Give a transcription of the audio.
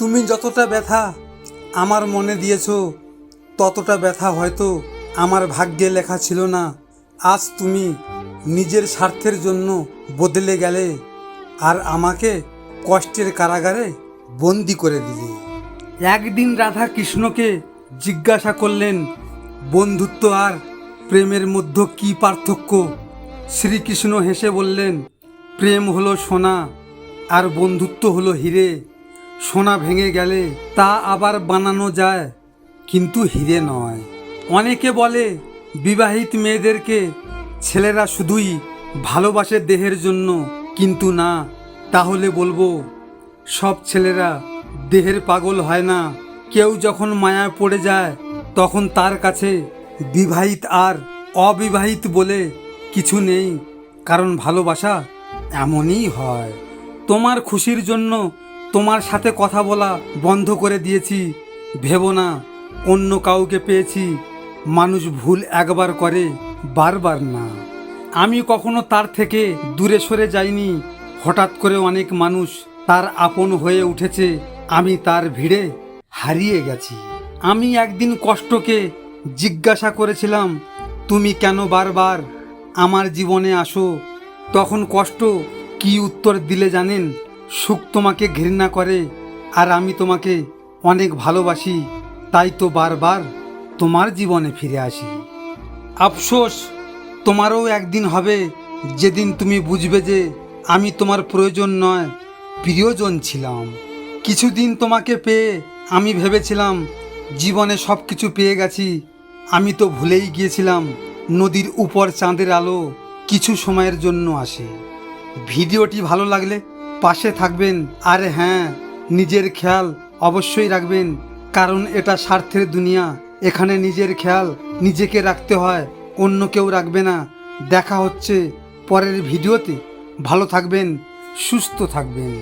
তুমি যতটা ব্যথা আমার মনে দিয়েছো ততটা ব্যথা হয়তো আমার ভাগ্যে লেখা ছিল না। আজ তুমি নিজের স্বার্থের জন্য বদলে গেলে আর আমাকে কষ্টের কারাগারে বন্দি করে দিলে। একদিন রাধা কৃষ্ণকে জিজ্ঞাসা করলেন, বন্ধুত্ব আর প্রেমের মধ্যে কি পার্থক্য? শ্রীকৃষ্ণ হেসে বললেন, প্রেম হলো সোনা আর বন্ধুত্ব হলো হিরে। সোনা ভেঙে গেলে তা আবার বানানো যায়, কিন্তু হিরে নয়। অনেকে বলে বিবাহিত মেয়েদেরকে ছেলেরা শুধুই ভালোবাসে দেহের জন্য, কিন্তু না। তাহলে বলবো, সব ছেলেরা দেহের পাগল হয় না। কেউ যখন মায়ায় পড়ে যায় তখন তার কাছে বিবাহিত আর অবিবাহিত বলে কিছু নেই, কারণ ভালোবাসা এমনই হয়। তোমার খুশির জন্য তোমার সাথে কথা বলা বন্ধ করে দিয়েছি। ভেবো না অন্য কাউকে পেয়েছি। মানুষ ভুল একবার করে, বারবার না। আমি কখনো তার থেকে দূরে সরে যাইনি। হঠাৎ করে অনেক মানুষ তার আপন হয়ে উঠেছে, আমি তার ভিড়ে হারিয়ে গেছি। আমি একদিন কষ্টকে জিজ্ঞাসা করেছিলাম, তুমি কেন বারবার আমার জীবনে আসো? তখন কষ্ট কি উত্তর দিলে জানেন? সুখ তোমাকে ঘৃণা করে আর আমি তোমাকে অনেক ভালোবাসি, তাই তো বারবার তোমার জীবনে ফিরে আসি। আফসোস তোমারও একদিন হবে, যেদিন তুমি বুঝবে যে আমি তোমার প্রয়োজন নয়, প্রিয়জন ছিলাম। কিছুদিন তোমাকে পেয়ে আমি ভেবেছিলাম জীবনে সব কিছু পেয়ে গেছি। আমি তো ভুলেই গিয়েছিলাম নদীর উপর চাঁদের আলো কিছু সময়ের জন্য আসে। ভিডিওটি ভালো লাগলে পাশে থাকবেন, আর হ্যাঁ, নিজের খেয়াল অবশ্যই রাখবেন, কারণ এটা স্বার্থের দুনিয়া। এখানে নিজের খেয়াল নিজেকে রাখতে হয়, অন্য কেউ রাখবে না। দেখা হচ্ছে পরের ভিডিওতে। ভালো থাকবেন, সুস্থ থাকবেন।